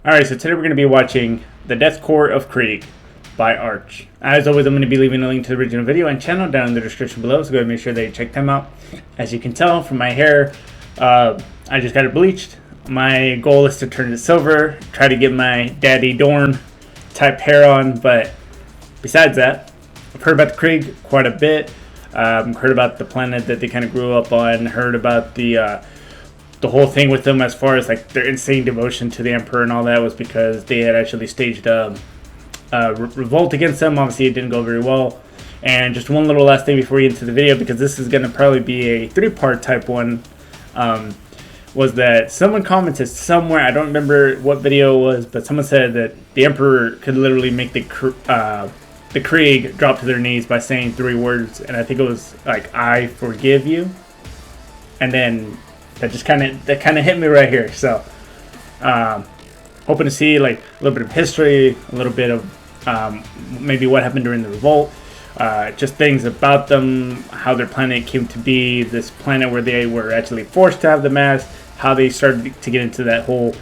Alright, so today we're going to be watching The Korps of Krieg by Arch. As always, I'm going to be leaving a link to the original video and channel down in the description below, so go ahead and make sure that you check them out. As you can tell from my hair, I just got it bleached. My goal is to turn it silver, try to get my Daddy Dorn type hair on, but besides that, I've heard about the Krieg quite a bit. Heard about the planet that they kind of grew up on, heard about the whole thing with them as far as like their insane devotion to the Emperor and all that was because they had actually staged a revolt against them. Obviously it didn't go very well. And just one little last thing before we get into the video, because this is going to probably be a 3-part type one, was that someone commented somewhere, I don't remember what video it was, but someone said that the Emperor could literally make the Krieg drop to their knees by saying 3 words, and I think it was like, "I forgive you," and then that just kind of hit me right here. So hoping to see like a little bit of history, a little bit of maybe what happened during the revolt, just things about them, how their planet came to be, this planet where they were actually forced to have the mass, how they started to get into that whole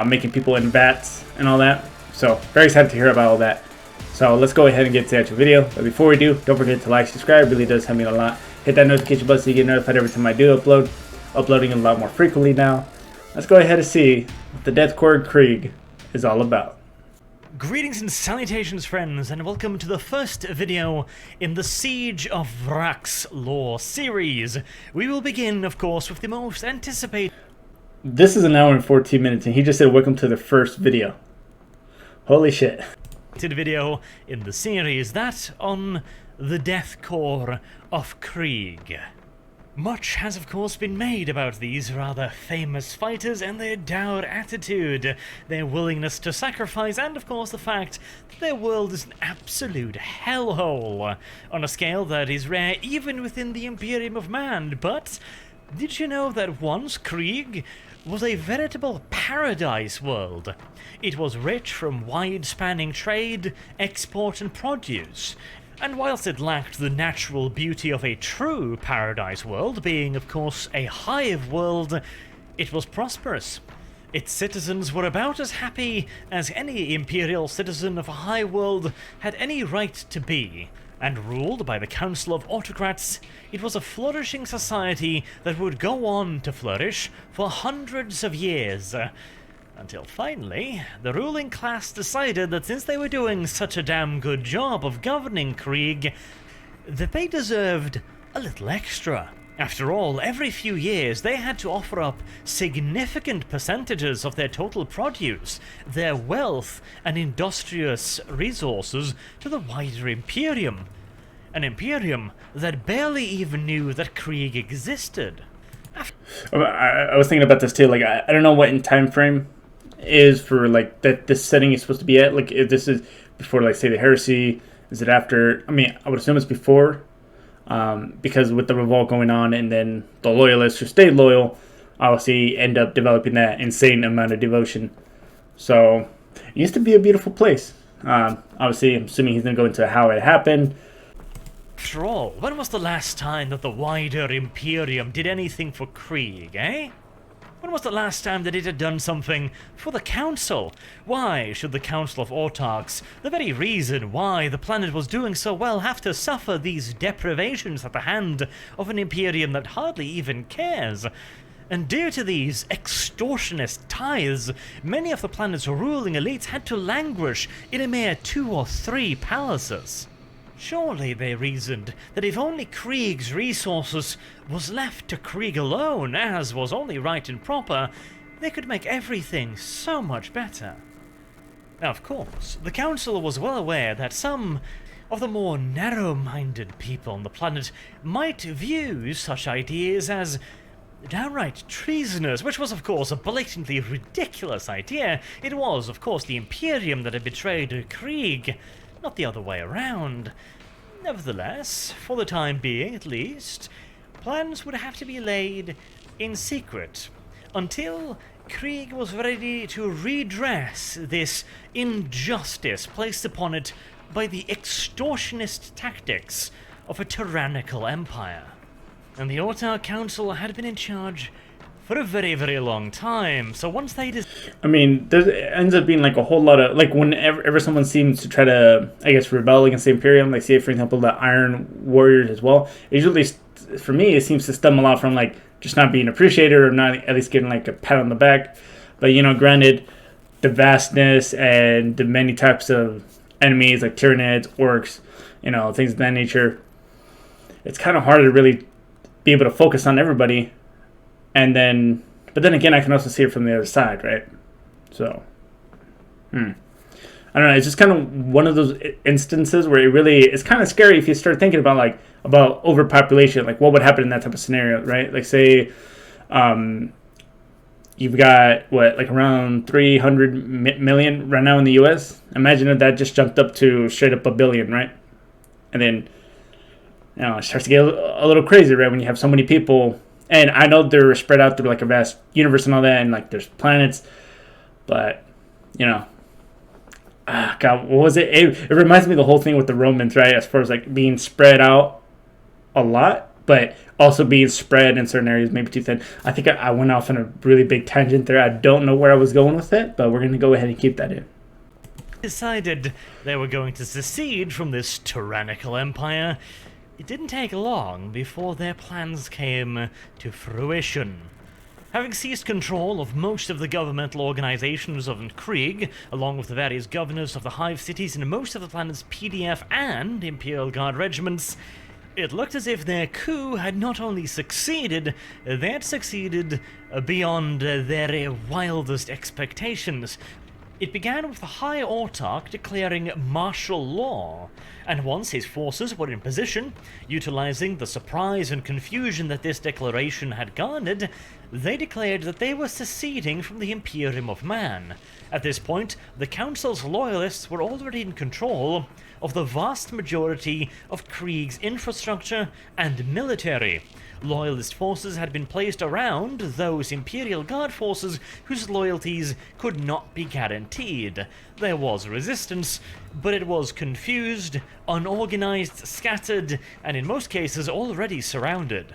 making people in vats and all that. So very excited to hear about all that. So let's go ahead and get to the actual video. But before we do, don't forget to like, subscribe. It really does help me a lot. Hit that notification button so you get notified every time I do upload. Uploading a lot more frequently now. Let's go ahead and see what the Korps of Krieg is all about. Greetings and salutations, friends, and welcome to the first video in the Siege of Vrak's lore series. We will begin, of course, with the most anticipated... This is an hour and 14 minutes, and he just said welcome to the first video. Holy shit. Video in the series, that on the Korps of Krieg. Much has of course been made about these rather famous fighters and their dour attitude, their willingness to sacrifice, and of course the fact that their world is an absolute hellhole, on a scale that is rare even within the Imperium of Man. But did you know that once Krieg was a veritable paradise world? It was rich from wide-spanning trade, export and produce. And whilst it lacked the natural beauty of a true paradise world, being of course a hive world, it was prosperous. Its citizens were about as happy as any imperial citizen of a high world had any right to be. And ruled by the Council of Autocrats, it was a flourishing society that would go on to flourish for hundreds of years. Until finally, the ruling class decided that since they were doing such a damn good job of governing Krieg, that they deserved a little extra. After all, every few years they had to offer up significant percentages of their total produce, their wealth and industrious resources to the wider Imperium. An Imperium that barely even knew that Krieg existed. I was thinking about this too, like I don't know what in time frame is for like that this setting is supposed to be at, like if this is before, like say the heresy, is it after? I mean, I would assume it's before, because with the revolt going on and then the loyalists who stayed loyal obviously end up developing that insane amount of devotion. So it used to be a beautiful place. Obviously I'm assuming he's gonna go into how it happened. After all, when was the last time that the wider Imperium did anything for Krieg, eh? When was the last time that it had done something for the Council? Why should the Council of Autarchs, the very reason why the planet was doing so well, have to suffer these deprivations at the hand of an Imperium that hardly even cares? And due to these extortionist tithes, many of the planet's ruling elites had to languish in a mere 2 or 3 palaces. Surely, they reasoned, that if only Krieg's resources was left to Krieg alone, as was only right and proper, they could make everything so much better. Now, of course, the Council was well aware that some of the more narrow-minded people on the planet might view such ideas as downright treasonous, which was of course a blatantly ridiculous idea. It was, of course, the Imperium that had betrayed Krieg, not the other way around. Nevertheless, for the time being at least, plans would have to be laid in secret until Krieg was ready to redress this injustice placed upon it by the extortionist tactics of a tyrannical empire. And the Autarch Council had been in charge for for a very, very long time. So once they I mean, there ends up being like a whole lot of like whenever someone seems to try to, I guess, rebel against the Imperium, like say for example the Iron Warriors as well. It usually, for me, it seems to stem a lot from like just not being appreciated or not at least getting like a pat on the back. But granted, the vastness and the many types of enemies like Tyranids, Orcs, things of that nature, it's kind of hard to really be able to focus on everybody. And then, but then again, I can also see it from the other side, right? So, I don't know. It's just kind of one of those instances where it's kind of scary if you start thinking about overpopulation, like what would happen in that type of scenario, right? Like say, you've got around 300 million right now in the U.S. Imagine if that just jumped up to straight up 1 billion, right? And then, it starts to get a little crazy, right? When you have so many people. And I know they're spread out through like a vast universe and all that, and like there's planets, but God, what was it? It reminds me of the whole thing with the Romans, right? As far as like being spread out a lot, but also being spread in certain areas, maybe too thin. I think I went off on a really big tangent there. I don't know where I was going with it, but we're gonna go ahead and keep that in. decided they were going to secede from this tyrannical empire, it didn't take long before their plans came to fruition. Having seized control of most of the governmental organizations of Krieg, along with the various governors of the Hive cities and most of the planet's PDF and Imperial Guard regiments, it looked as if their coup had not only succeeded, they had succeeded beyond their wildest expectations. It began with the High Autarch declaring martial law, and once his forces were in position, utilizing the surprise and confusion that this declaration had garnered, they declared that they were seceding from the Imperium of Man. At this point, the Council's loyalists were already in control of the vast majority of Krieg's infrastructure and military. Loyalist forces had been placed around those Imperial Guard forces whose loyalties could not be guaranteed. There was resistance, but it was confused, unorganized, scattered, and in most cases already surrounded.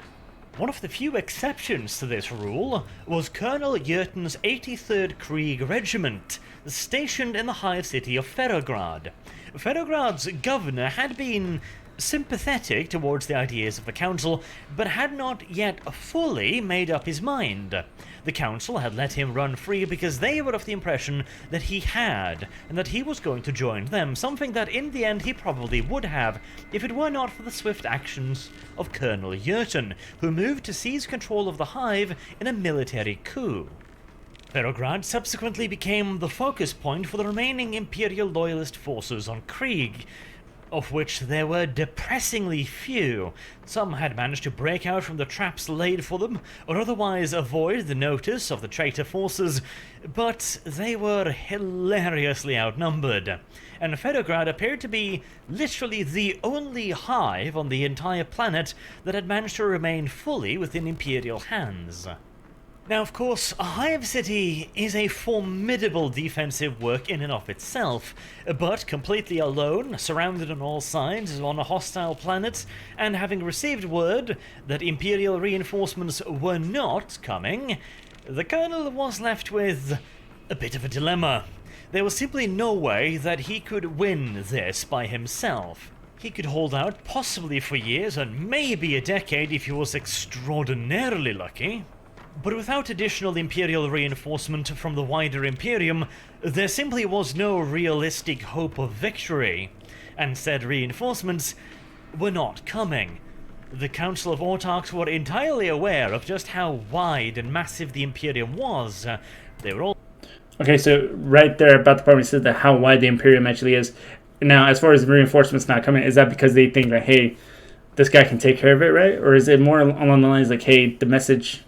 One of the few exceptions to this rule was Colonel Jurten's 83rd Krieg Regiment, stationed in the hive city of Ferrograd. Ferrograd's governor had been sympathetic towards the ideas of the council, but had not yet fully made up his mind. The council had let him run free because they were of the impression that he had, and that he was going to join them, something that in the end he probably would have, if it were not for the swift actions of Colonel Jurten, who moved to seize control of the hive in a military coup. Ferrograd subsequently became the focus point for the remaining Imperial Loyalist forces on Krieg, of which there were depressingly few. Some had managed to break out from the traps laid for them, or otherwise avoid the notice of the traitor forces, but they were hilariously outnumbered, and Ferrograd appeared to be literally the only hive on the entire planet that had managed to remain fully within Imperial hands. Now, of course, a hive city is a formidable defensive work in and of itself, but completely alone, surrounded on all sides on a hostile planet, and having received word that Imperial reinforcements were not coming, the Colonel was left with a bit of a dilemma. There was simply no way that he could win this by himself. He could hold out possibly for years and maybe a decade if he was extraordinarily lucky. But without additional Imperial reinforcement from the wider Imperium, there simply was no realistic hope of victory, and said reinforcements were not coming. The Council of Autarchs were entirely aware of just how wide and massive the Imperium was. They were all... Okay, so right there about the part where it says that how wide the Imperium actually is. Now, as far as reinforcements not coming, is that because they think that, hey, this guy can take care of it, right? Or is it more along the lines like, hey, the message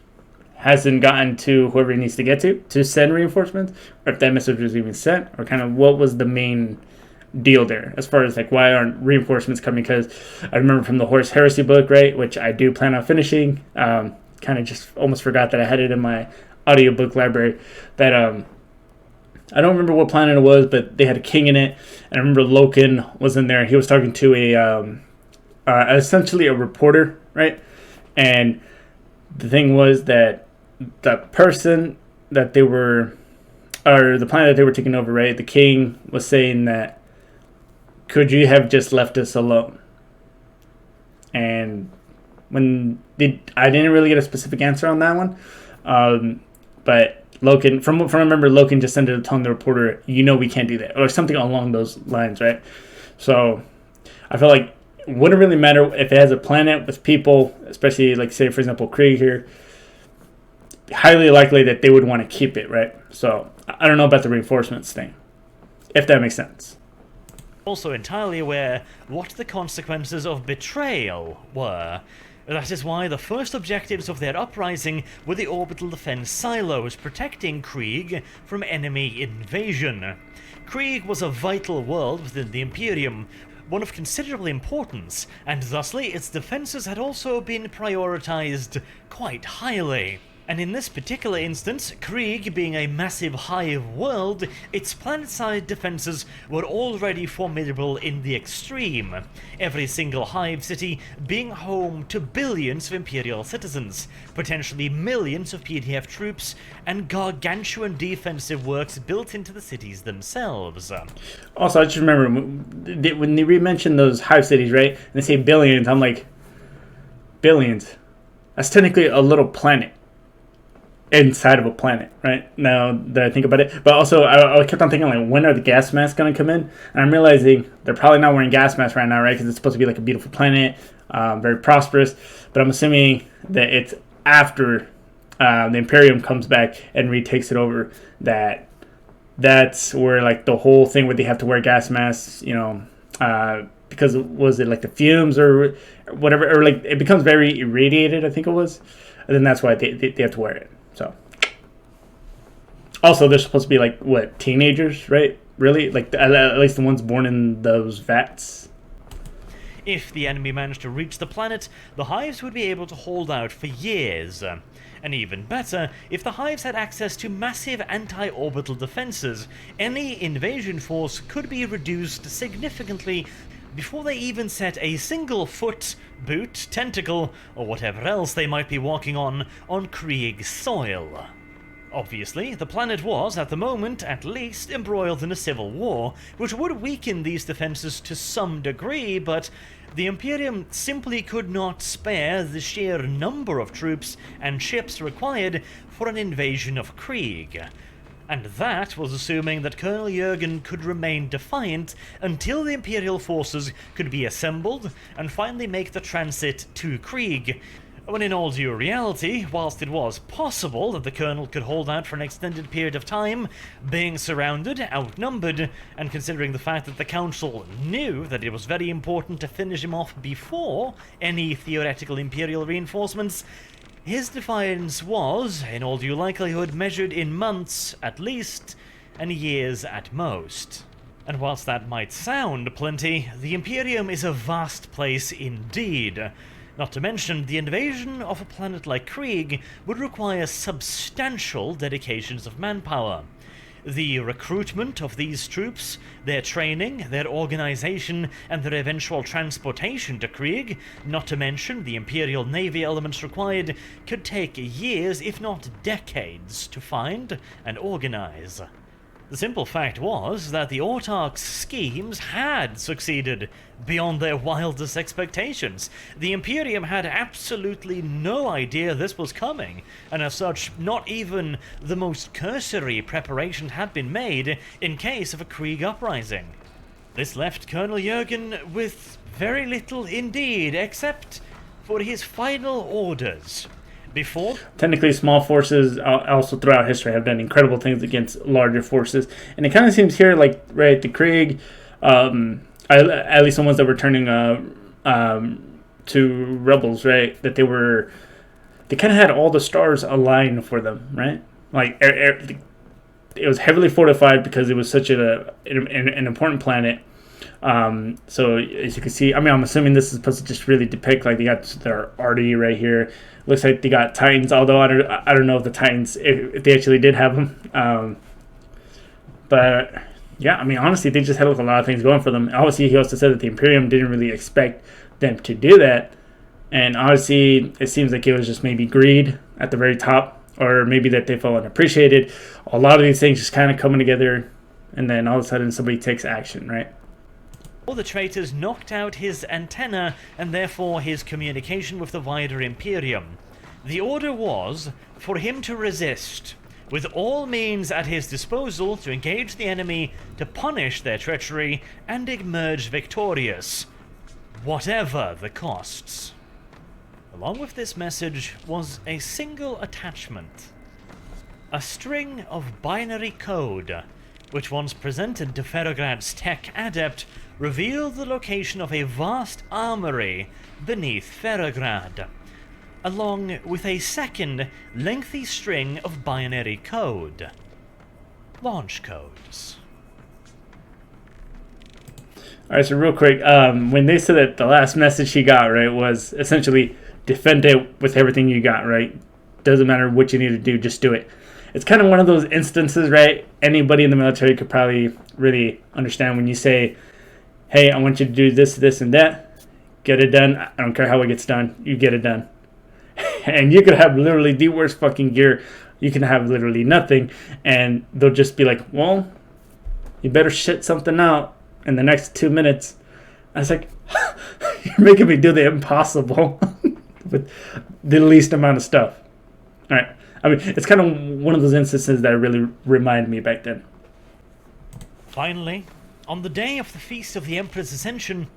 hasn't gotten to whoever it needs to get to send reinforcements, or if that message was even sent, or kind of what was the main deal there as far as like why aren't reinforcements coming? Because I remember from the Horus Heresy book, right, which I do plan on finishing, kind of just almost forgot that I had it in my audiobook library, that I don't remember what planet it was, but they had a king in it, and I remember Loken was in there. He was talking to essentially a reporter, right? And the thing was that the person that they were, or the planet that they were taking over, right? The king was saying that, could you have just left us alone? And I didn't really get a specific answer on that one, but Loken, from what I remember, Loken just ended up telling the reporter, we can't do that, or something along those lines, right? So I feel like it wouldn't really matter if it has a planet with people, especially like, say, for example, Krieg here. Highly likely that they would want to keep it, right? So I don't know about the reinforcements thing, if that makes sense. Also entirely aware what the consequences of betrayal were. That is why the first objectives of their uprising were the orbital defense silos, protecting Krieg from enemy invasion. Krieg was a vital world within the Imperium, one of considerable importance, and thusly its defenses had also been prioritized quite highly. And in this particular instance, Krieg being a massive hive world, its planet-side defenses were already formidable in the extreme, every single hive city being home to billions of Imperial citizens, potentially millions of PDF troops, and gargantuan defensive works built into the cities themselves. Also, I just remember, when they re-mentioned those hive cities, right, and they say billions, I'm like, billions? That's technically a little planet inside of a planet, right? Now that I think about it. But also, I kept on thinking, like, when are the gas masks going to come in? And I'm realizing they're probably not wearing gas masks right now, right? Because it's supposed to be like a beautiful planet, very prosperous. But I'm assuming that it's after the Imperium comes back and retakes it over, that's where, like, the whole thing where they have to wear gas masks, because was it like the fumes or whatever, or like it becomes very irradiated, I think it was. And then that's why they have to wear it. So, also, they're supposed to be like, what, teenagers, right? Really? Like, at least the ones born in those vats. If the enemy managed to reach the planet, the hives would be able to hold out for years. And even better, if the hives had access to massive anti-orbital defenses, any invasion force could be reduced significantly before they even set a single foot, boot, tentacle, or whatever else they might be walking on Krieg soil. Obviously, the planet was, at the moment at least, embroiled in a civil war, which would weaken these defenses to some degree, but the Imperium simply could not spare the sheer number of troops and ships required for an invasion of Krieg. And that was assuming that Colonel Jurgen could remain defiant until the Imperial forces could be assembled and finally make the transit to Krieg, when in all due reality, whilst it was possible that the Colonel could hold out for an extended period of time, being surrounded, outnumbered, and considering the fact that the Council knew that it was very important to finish him off before any theoretical Imperial reinforcements, his defiance was, in all due likelihood, measured in months at least, and years at most. And whilst that might sound plenty, the Imperium is a vast place indeed. Not to mention, the invasion of a planet like Krieg would require substantial dedications of manpower. The recruitment of these troops, their training, their organization, and their eventual transportation to Krieg, not to mention the Imperial Navy elements required, could take years, if not decades, to find and organize. The simple fact was that the Autarch's schemes had succeeded beyond their wildest expectations. The Imperium had absolutely no idea this was coming, and as such, not even the most cursory preparation had been made in case of a Krieg uprising. This left Colonel Jurgen with very little indeed, except for his final orders. Before? Technically, small forces also throughout history have done incredible things against larger forces. And it kind of seems here like, right, the Krieg, at least the ones that were turning to rebels, right, that they kind of had all the stars aligned for them, right? Like, it was heavily fortified because it was such an important planet. So as you can see, I mean, I'm assuming this is supposed to just really depict, like, they got their arty right here. Looks like they got Titans, although I don't know if the Titans, if they actually did have them. But yeah, I mean, honestly, they just had a lot of things going for them. Obviously, he also said that the Imperium didn't really expect them to do that. And honestly, it seems like it was just maybe greed at the very top, or maybe that they feel unappreciated. A lot of these things just kind of coming together, and then all of a sudden somebody takes action, right? All the traitors knocked out his antenna and therefore his communication with the wider Imperium. The order was for him to resist, with all means at his disposal to engage the enemy, to punish their treachery, and emerge victorious, whatever the costs. Along with this message was a single attachment, a string of binary code, which once presented to Ferrograd's tech adept, revealed the location of a vast armory beneath Ferrograd, along with a second lengthy string of binary code. Launch codes. Alright, so real quick, when they said that the last message he got, right, was essentially defend it with everything you got, right? Doesn't matter what you need to do, just do it. It's kind of one of those instances, right? Anybody in the military could probably really understand when you say, hey, I want you to do this, this, and that. Get it done. I don't care how it gets done. You get it done. And you could have literally the worst fucking gear. You can have literally nothing. And they'll just be like, well, you better shit something out in the next 2 minutes. I was like, you're making me do the impossible with the least amount of stuff. All right. I mean, it's kind of one of those instances that really remind me back then. Finally, on the day of the Feast of the Emperor's Ascension,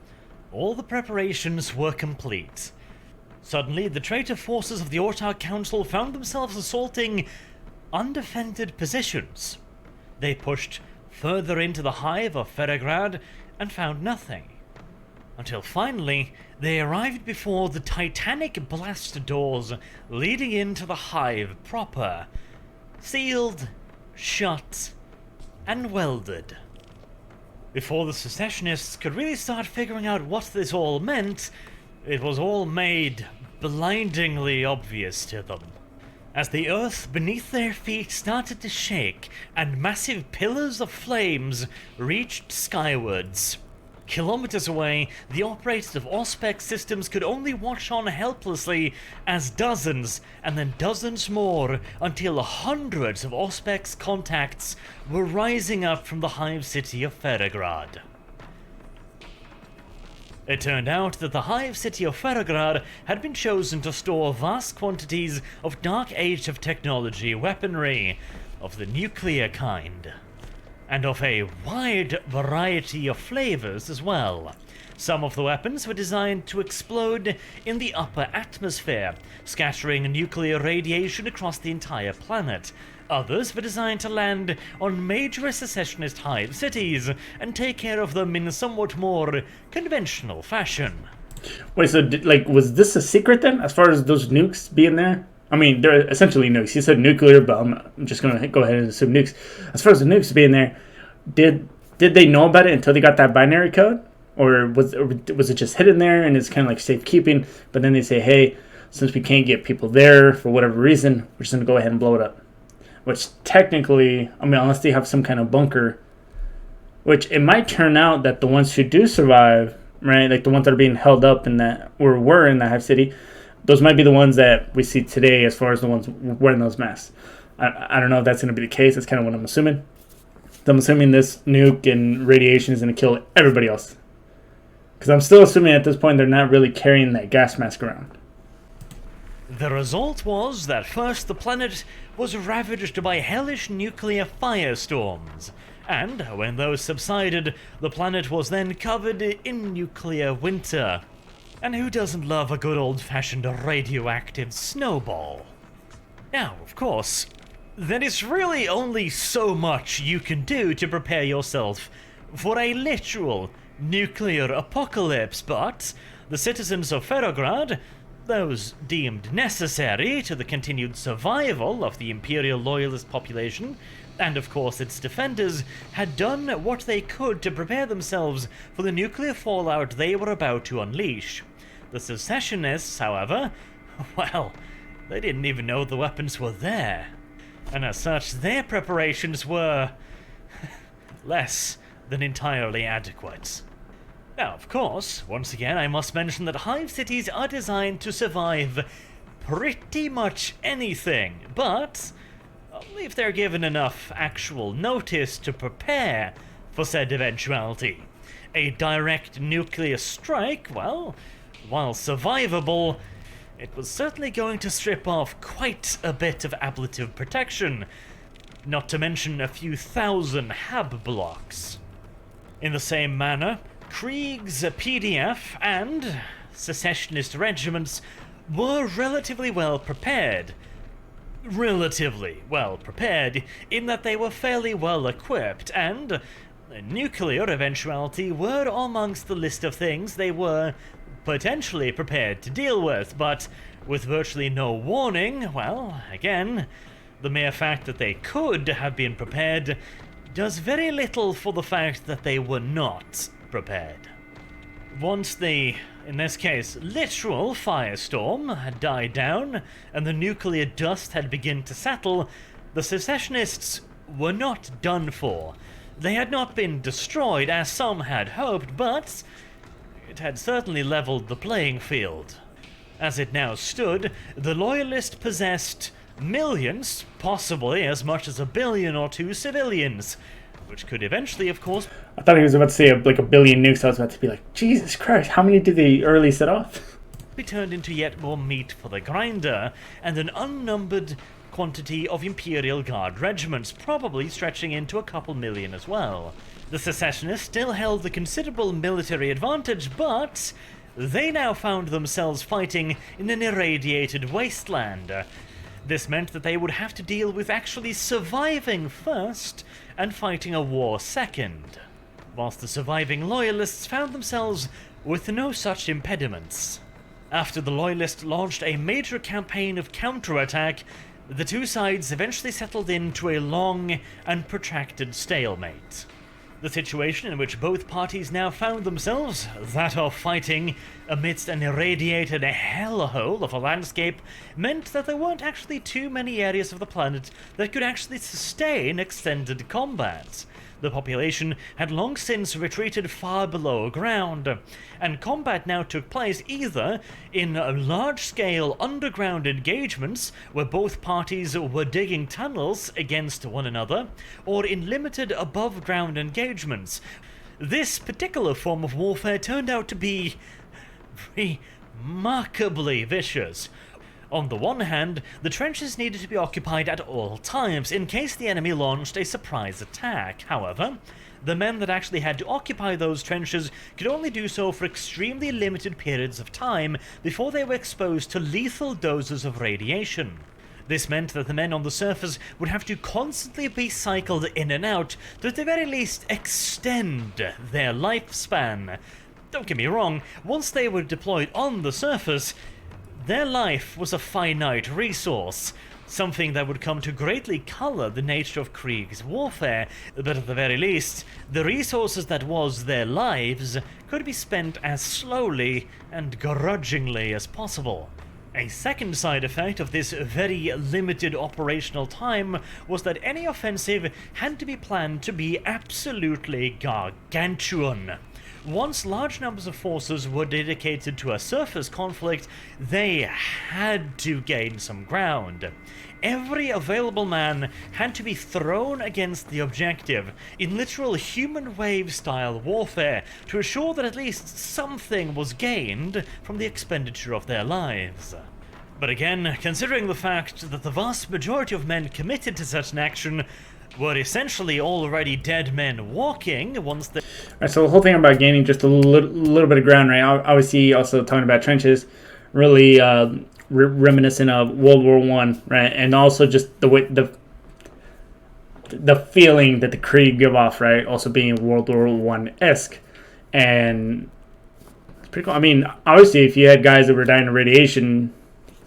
all the preparations were complete. Suddenly, the traitor forces of the Autarch Council found themselves assaulting undefended positions. They pushed further into the hive of Ferrograd and found nothing. Until finally, they arrived before the titanic blast doors leading into the hive proper, sealed, shut, and welded. Before the secessionists could really start figuring out what this all meant, it was all made blindingly obvious to them. As the earth beneath their feet started to shake and massive pillars of flames reached skywards. Kilometers away, the operators of Auspex systems could only watch on helplessly as dozens and then dozens more until hundreds of Auspex contacts were rising up from the hive city of Ferrograd. It turned out that the hive city of Ferrograd had been chosen to store vast quantities of Dark Age of technology weaponry of the nuclear kind, and of a wide variety of flavors as well. Some of the weapons were designed to explode in the upper atmosphere, scattering nuclear radiation across the entire planet. Others were designed to land on major secessionist hive cities and take care of them in a somewhat more conventional fashion. Wait, so was this a secret then, as far as those nukes being there? I mean, they're essentially nukes. You said nuclear, but I'm just going to go ahead and assume nukes. As far as the nukes being there, did they know about it until they got that binary code? Or was it just hidden there and it's kind of like safekeeping, but then they say, hey, since we can't get people there for whatever reason, we're just going to go ahead and blow it up. Which technically, I mean, unless they have some kind of bunker, which it might turn out that the ones who do survive, right, like the ones that are being held up in that, or were in the hive city, those might be the ones that we see today as far as the ones wearing those masks. I don't know if that's going to be the case. That's kind of what I'm assuming. So I'm assuming this nuke and radiation is going to kill everybody else. Because I'm still assuming at this point they're not really carrying that gas mask around. The result was that first the planet was ravaged by hellish nuclear firestorms, and when those subsided, the planet was then covered in nuclear winter. And who doesn't love a good old-fashioned radioactive snowball? Now, of course, there is really only so much you can do to prepare yourself for a literal nuclear apocalypse, but the citizens of Ferrograd, those deemed necessary to the continued survival of the Imperial Loyalist population, and of course its defenders, had done what they could to prepare themselves for the nuclear fallout they were about to unleash. The secessionists, however, well, they didn't even know the weapons were there, and as such their preparations were less than entirely adequate. Now, of course, once again I must mention that hive cities are designed to survive pretty much anything, but only if they're given enough actual notice to prepare for said eventuality. A direct nuclear strike, well, while survivable, it was certainly going to strip off quite a bit of ablative protection, not to mention a few thousand hab blocks. In the same manner, Krieg's PDF and secessionist regiments were relatively well prepared. Relatively well prepared, in that they were fairly well equipped, and nuclear eventuality were amongst the list of things they were potentially prepared to deal with, but with virtually no warning, well, again, the mere fact that they could have been prepared does very little for the fact that they were not prepared. Once the, in this case, literal firestorm had died down and the nuclear dust had begun to settle, the secessionists were not done for. They had not been destroyed, as some had hoped, but it had certainly leveled the playing field. As it now stood, the Loyalists possessed millions, possibly as much as 1 billion or 2 civilians, which could eventually, of course... I thought he was about to say like 1 billion nukes. I was about to be like, Jesus Christ, how many did they early set off? ...be turned into yet more meat for the grinder, and an unnumbered quantity of Imperial Guard regiments, probably stretching into a couple million as well. The secessionists still held the considerable military advantage, but they now found themselves fighting in an irradiated wasteland. This meant that they would have to deal with actually surviving first and fighting a war second, whilst the surviving Loyalists found themselves with no such impediments. After the Loyalists launched a major campaign of counterattack, the two sides eventually settled into a long and protracted stalemate. The situation in which both parties now found themselves, that of fighting amidst an irradiated hellhole of a landscape, meant that there weren't actually too many areas of the planet that could actually sustain extended combat. The population had long since retreated far below ground, and combat now took place either in large-scale underground engagements where both parties were digging tunnels against one another, or in limited above-ground engagements. This particular form of warfare turned out to be remarkably vicious. On the one hand, the trenches needed to be occupied at all times in case the enemy launched a surprise attack. However, the men that actually had to occupy those trenches could only do so for extremely limited periods of time before they were exposed to lethal doses of radiation. This meant that the men on the surface would have to constantly be cycled in and out to at the very least extend their lifespan. Don't get me wrong, once they were deployed on the surface, their life was a finite resource, something that would come to greatly colour the nature of Krieg's warfare, but at the very least, the resources that was their lives could be spent as slowly and grudgingly as possible. A second side effect of this very limited operational time was that any offensive had to be planned to be absolutely gargantuan. Once large numbers of forces were dedicated to a surface conflict, they had to gain some ground. Every available man had to be thrown against the objective in literal human wave-style warfare to assure that at least something was gained from the expenditure of their lives. But again, considering the fact that the vast majority of men committed to such an action were essentially already dead men walking once they... Alright, so the whole thing about gaining just a little bit of ground, right? Obviously, also talking about trenches, really reminiscent of World War I, right? And also just the way, the feeling that the Krieg give off, right? Also being World War I-esque. And it's pretty cool. I mean, obviously, if you had guys that were dying of radiation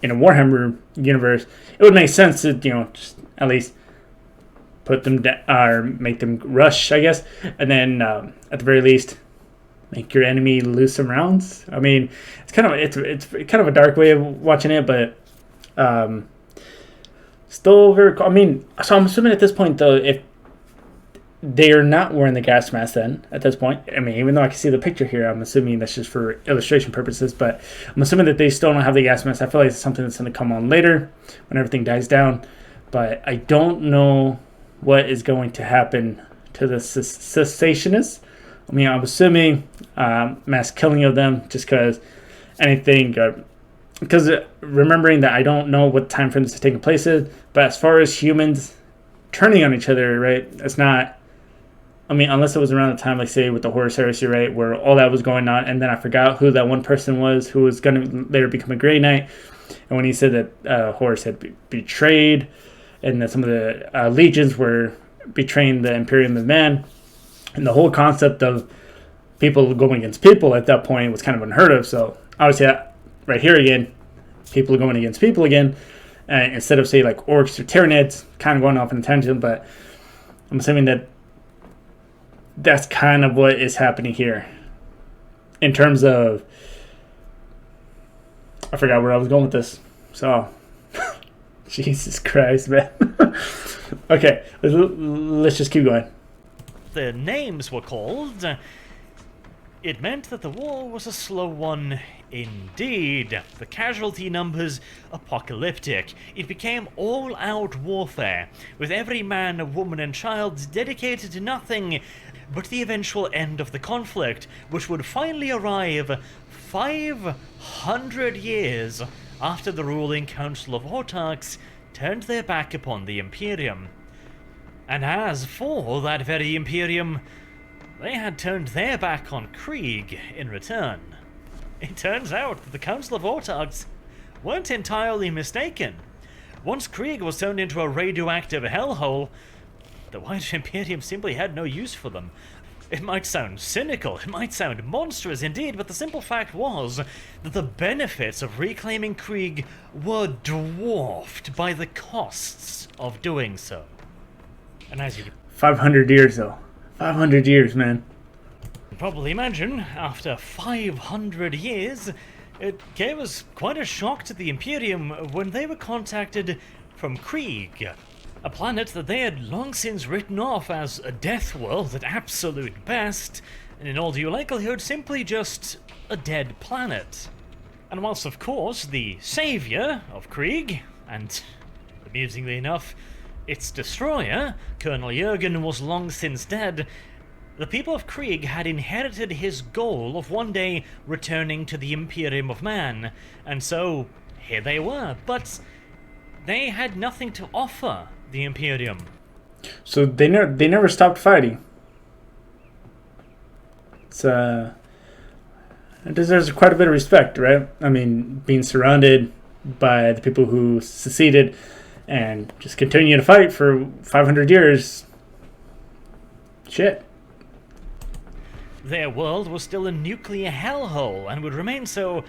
in a Warhammer universe, it would make sense to, just at least put them down, or make them rush, I guess, and then at the very least make your enemy lose some rounds. I mean, it's kind of a dark way of watching it, but still very cool. I mean, so I'm assuming at this point though, they are not wearing the gas mask then at this point. I mean, even though I can see the picture here, I'm assuming that's just for illustration purposes, but I'm assuming that they still don't have the gas mask. I feel like it's something that's going to come on later when everything dies down, but I don't know what is going to happen to the cessationists. I mean, I'm assuming mass killing of them just because anything, because remembering that I don't know what time frame this is taking place is, but as far as humans turning on each other, right, it's not, I mean, unless it was around the time, like, say, with the Horus Heresy, right, where all that was going on, and then I forgot who that one person was who was going to later become a Grey Knight, and when he said that Horus had betrayed, and that some of the legions were betraying the Imperium of Man, and the whole concept of people going against people at that point was kind of unheard of, so obviously, right here again, people are going against people again, instead of, say, like, orcs or Tyranids, kind of going off in a tangent, but I'm assuming that that's kind of what is happening here. In terms of, I forgot where I was going with this. So, Jesus Christ, man. Okay, let's just keep going. The names were called. It meant that the war was a slow one indeed. The casualty numbers apocalyptic. It became all-out warfare, with every man, woman, and child dedicated to nothing but the eventual end of the conflict, which would finally arrive 500 years after the ruling Council of Autarchs turned their back upon the Imperium. And as for that very Imperium, they had turned their back on Krieg in return. It turns out that the Council of Autarchs weren't entirely mistaken. Once Krieg was turned into a radioactive hellhole, the wider Imperium simply had no use for them. It might sound cynical, it might sound monstrous indeed, but the simple fact was that the benefits of reclaiming Krieg were dwarfed by the costs of doing so. And as you can 500 years, though. 500 years, man. probably imagine, after 500 years, it came as quite a shock to the Imperium when they were contacted from Krieg, a planet that they had long since written off as a death world at absolute best, and in all due likelihood simply just a dead planet. And whilst of course the saviour of Krieg, and amusingly enough, its destroyer, Colonel Jurgen, was long since dead, the people of Krieg had inherited his goal of one day returning to the Imperium of Man, and so here they were, but they had nothing to offer the Imperium. So they never stopped fighting. It deserves quite a bit of respect, right? I mean, being surrounded by the people who seceded and just continue to fight for 500 years. Shit. Their world was still a nuclear hellhole and would remain so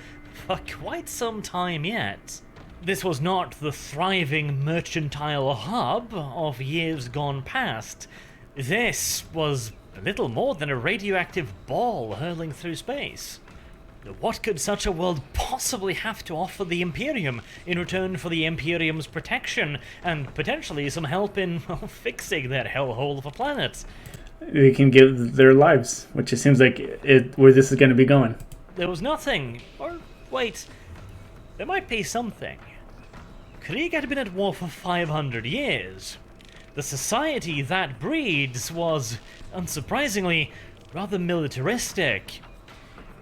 for quite some time yet. This was not the thriving mercantile hub of years gone past. This was little more than a radioactive ball hurling through space. What could such a world possibly have to offer the Imperium in return for the Imperium's protection and potentially some help in fixing that hellhole of a planet? They can give their lives, which it seems like where this is going to be going. There was nothing. Or, wait, there might be something. Krieg had been at war for 500 years. The society that breeds was, unsurprisingly, rather militaristic.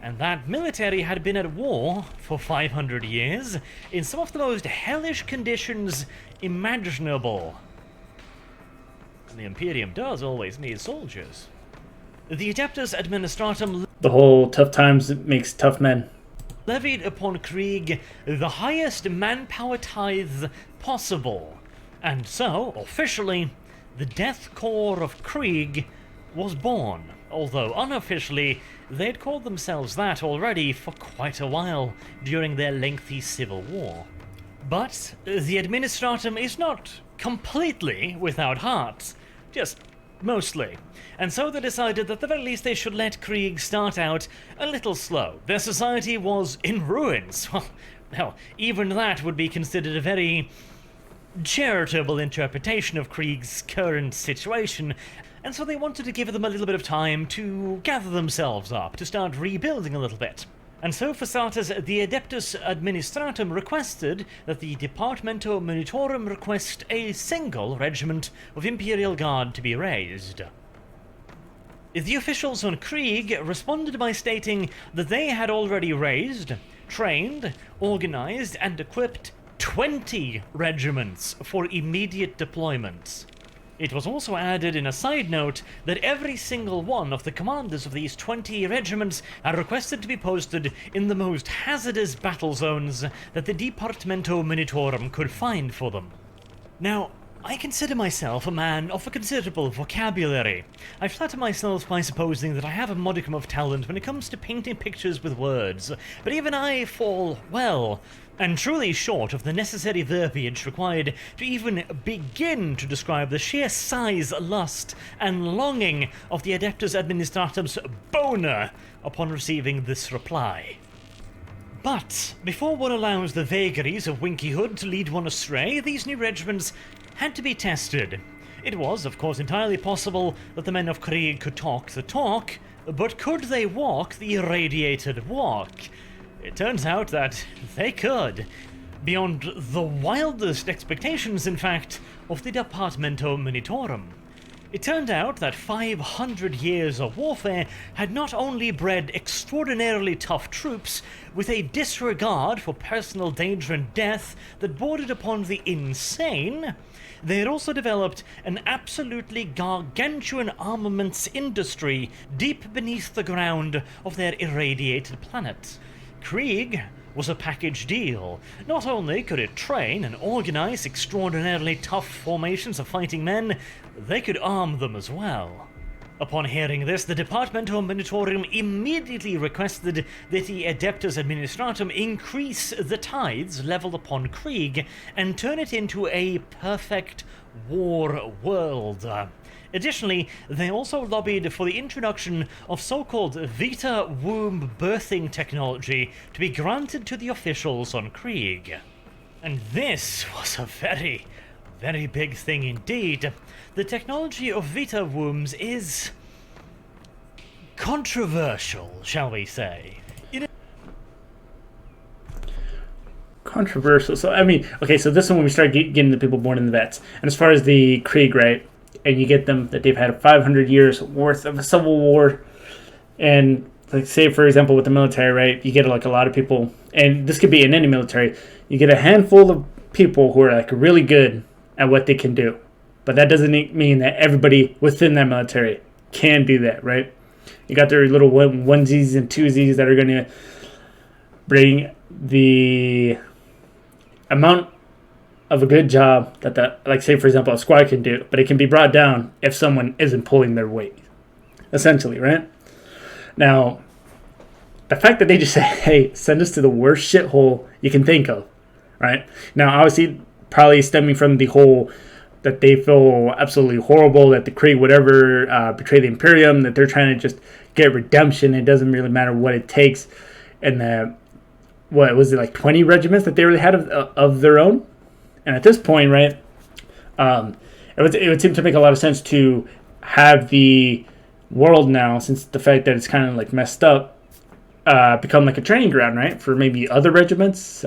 And that military had been at war for 500 years in some of the most hellish conditions imaginable. And the Imperium does always need soldiers. The Adeptus Administratum, The whole tough times makes tough men, levied upon Krieg the highest manpower tithe possible. And so, officially, the Death Korps of Krieg was born. Although unofficially, they'd called themselves that already for quite a while during their lengthy civil war. But the Administratum is not completely without heart, just mostly. And so they decided that at the very least they should let Krieg start out a little slow. Their society was in ruins. Well, even that would be considered a very charitable interpretation of Krieg's current situation, and so they wanted to give them a little bit of time to gather themselves up, to start rebuilding a little bit. And so, for starters, the Adeptus Administratum requested that the Departamento Munitorum request a single regiment of Imperial Guard to be raised. The officials on Krieg responded by stating that they had already raised, trained, organized, and equipped 20 regiments for immediate deployment. It was also added in a side note that every single one of the commanders of these 20 regiments are requested to be posted in the most hazardous battle zones that the Departamento Munitorum could find for them. Now, I consider myself a man of a considerable vocabulary. I flatter myself by supposing that I have a modicum of talent when it comes to painting pictures with words, but even I fall, well, and truly short of the necessary verbiage required to even begin to describe the sheer size, lust, and longing of the Adeptus Administratum's boner upon receiving this reply. But before one allows the vagaries of Winkyhood to lead one astray, these new regiments had to be tested. It was, of course, entirely possible that the men of Krieg could talk the talk, but could they walk the irradiated walk? It turns out that they could, beyond the wildest expectations, in fact, of the Departamento Munitorum. It turned out that 500 years of warfare had not only bred extraordinarily tough troops with a disregard for personal danger and death that bordered upon the insane, they had also developed an absolutely gargantuan armaments industry deep beneath the ground of their irradiated planet. Krieg was a package deal. Not only could it train and organize extraordinarily tough formations of fighting men, they could arm them as well. Upon hearing this, the Departamento Munitorum immediately requested that the Adeptus Administratum increase the tithes leveled upon Krieg and turn it into a perfect war world. Additionally, they also lobbied for the introduction of so-called Vita womb birthing technology to be granted to the officials on Krieg. And this was a very, very big thing indeed. The technology of Vita wombs is controversial, shall we say. Controversial. So, I mean, okay, so this one when we start getting the people born in the vets. And as far as the Krieg, right, and you get them that they've had 500 years worth of a civil war. And, like, say, for example, with the military, right, you get, like, a lot of people, and this could be in any military, you get a handful of people who are, like, really good at what they can do. But that doesn't mean that everybody within that military can do that, right? You got their little onesies and twosies that are going to bring the amount of a good job that, like, say, for example, a squad can do, but it can be brought down if someone isn't pulling their weight, essentially, right? Now, the fact that they just say, hey, send us to the worst shithole you can think of, right? Now, obviously, probably stemming from the whole that they feel absolutely horrible that the Krieg would ever betray the Imperium, that they're trying to just get redemption. It doesn't really matter what it takes. And what was it, like 20 regiments that they really had of their own? And at this point, right, it would seem to make a lot of sense to have the world now, since the fact that it's kind of like messed up, become like a training ground, right, for maybe other regiments.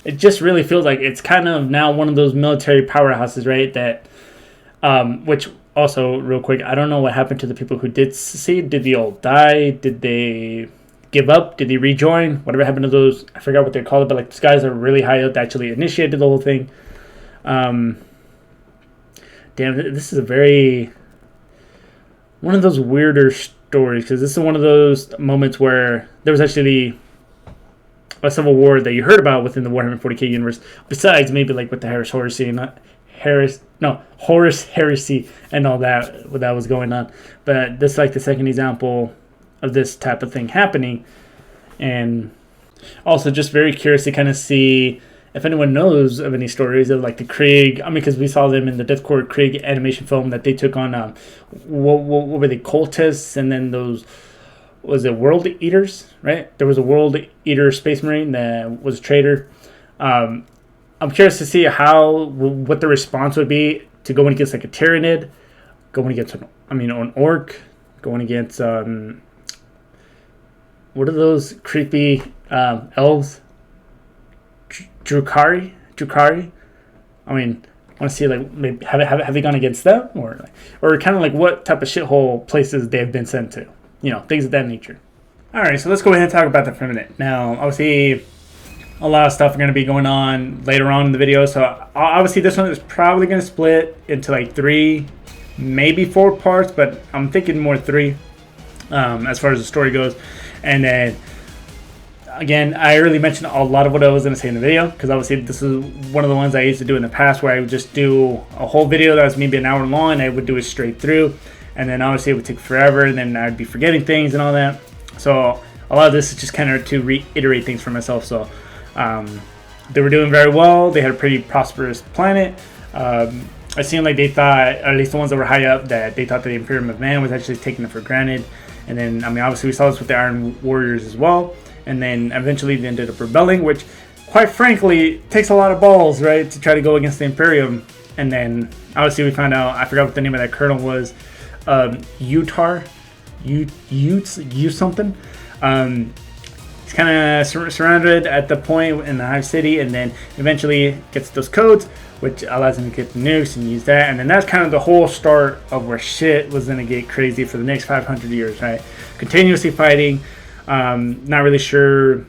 It just really feels like it's kind of now one of those military powerhouses, right, that, which also, real quick, I don't know what happened to the people who did secede. Did they all die? Did they give up? Did they rejoin? Whatever happened to those, I forgot what they're called, but like these guys are really high up that actually initiated the whole thing. Damn, this is one of those weirder stories, because this is one of those moments where there was actually a civil war that you heard about within the Warhammer 40k universe, besides maybe like with the Horus Heresy and all that, what that was going on. But this is like the second example of this type of thing happening. And also just very curious to kind of see if anyone knows of any stories of like the Krieg. I mean, because we saw them in the Death Korps Krieg animation film that they took on, what were they, cultists, and then those, was it World Eaters, right? There was a World Eater Space Marine that was a traitor. I'm curious to see what the response would be to going against like a Tyranid, going against an orc, going against what are those creepy elves? Drukari. I mean, I want to see like maybe have they gone against them, or kind of like what type of shithole places they have been sent to, things of that nature. All right, so let's go ahead and talk about that for a minute. Now, obviously, a lot of stuff are going to be going on later on in the video, so obviously this one is probably going to split into like 3, maybe 4 parts, but I'm thinking more 3 as far as the story goes. And then again, I already mentioned a lot of what I was going to say in the video, because obviously this is one of the ones I used to do in the past, where I would just do a whole video that was maybe an hour long, and I would do it straight through, and then obviously it would take forever, and then I'd be forgetting things and all that. So a lot of this is just kind of to reiterate things for myself. So they were doing very well. They had a pretty prosperous planet. It seemed like they thought, at least the ones that were high up, that they thought that the Imperium of Man was actually taking it for granted. And then, I mean, obviously we saw this with the Iron Warriors as well. And then eventually they ended up rebelling, which, quite frankly, takes a lot of balls, right, to try to go against the Imperium. And then, obviously, we found out, I forgot what the name of that colonel was, Utar, you something. He's kind of surrounded at the point in the Hive City, and then eventually gets those codes, which allows him to get the nukes and use that. And then that's kind of the whole start of where shit was going to get crazy for the next 500 years, right? Continuously fighting. Not really sure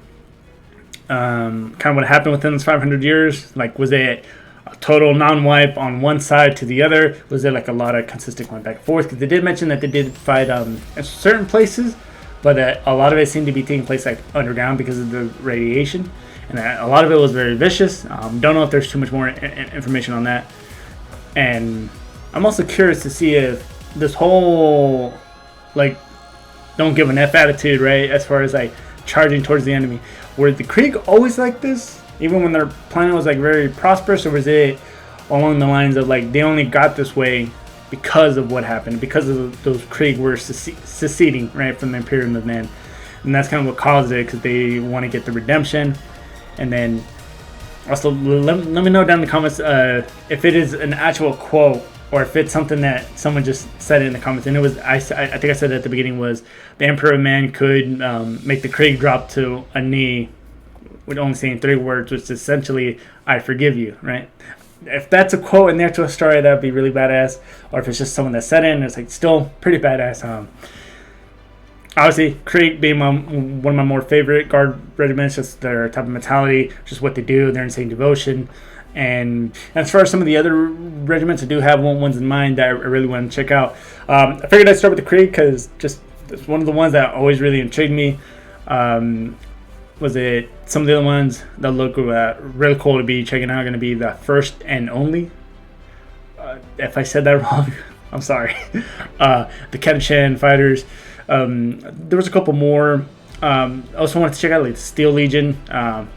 kind of what happened within those 500 years. Like, was it a total non-wipe on one side to the other? Was there like a lot of consistent going back and forth? Because they did mention that they did fight in certain places, but a lot of it seemed to be taking place like underground because of the radiation, and a lot of it was very vicious. Don't know if there's too much more information on that. And I'm also curious to see if this whole like don't give an F attitude, right, as far as like charging towards the enemy, were the Krieg always like this, even when their planet was like very prosperous, or was it along the lines of like they only got this way because of what happened, because of those Krieg were seceding, right, from the Imperium of Man? And that's kind of what caused it, because they want to get the redemption. And then also let me know down in the comments if it is an actual quote, or if it's something that someone just said in the comments. And it was, I think I said at the beginning, was the Emperor of Man could make the Krieg drop to a knee with only saying 3 words, which is essentially, I forgive you, right? If that's a quote in the actual story, that would be really badass. Or if it's just someone that said it, and it's like still pretty badass. Obviously, Krieg being one of my more favorite guard regiments, just their type of mentality, just what they do, their insane devotion. And as far as some of the other regiments, I do have ones in mind that I really want to check out. I figured I'd start with the Krieg because just it's one of the ones that always really intrigued me. Was it some of the other ones that look really cool to be checking out? Going to be the first and only. If I said that wrong, I'm sorry. The Kedichan fighters. There was a couple more. I also wanted to check out like the Steel Legion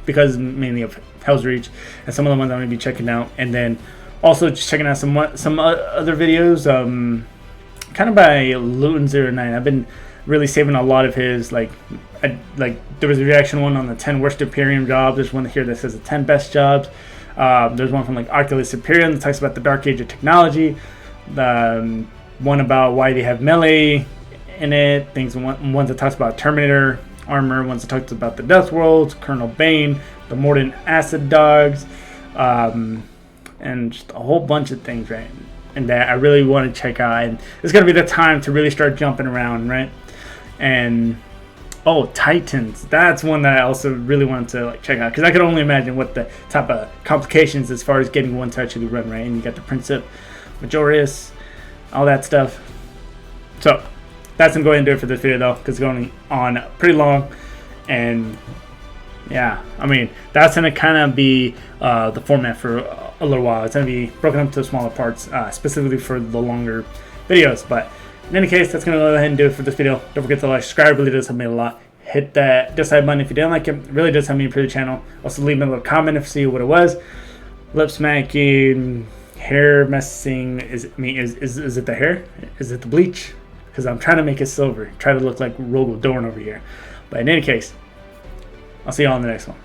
because mainly of Hell's Reach, and some of the ones I'm going to be checking out. And then also just checking out some other videos, kind of by Luton09. I've been really saving a lot of his, like there was a reaction one on the 10 worst Imperium jobs. There's one here that says the 10 best jobs. There's one from like Oculus Imperium that talks about the Dark Age of technology. The one about why they have melee in it. Ones that talks about Terminator armor. Ones that talks about the Death Worlds, Colonel Bane, the Morden Acid Dogs, and just a whole bunch of things, right? And that I really want to check out. And it's gonna be the time to really start jumping around, right? And Titans. That's one that I also really wanted to like check out, because I could only imagine what the type of complications as far as getting one to actually run, right? And you got the Princip Majorius, all that stuff. So that's going to go ahead and do it for this video though, because it's going on pretty long. And yeah, I mean, that's going to kind of be the format for a little while. It's going to be broken up to smaller parts, specifically for the longer videos. But in any case, that's going to go ahead and do it for this video. Don't forget to like, subscribe. It really does help me a lot. Hit that dislike button if you didn't like it. It really does help me improve the channel. Also, leave me a little comment if you see what it was. Lip smacking, hair messing. Is it the hair? Is it the bleach? Because I'm trying to make it silver. Try to look like Rogel Dorn over here. But in any case, I'll see you all in the next one.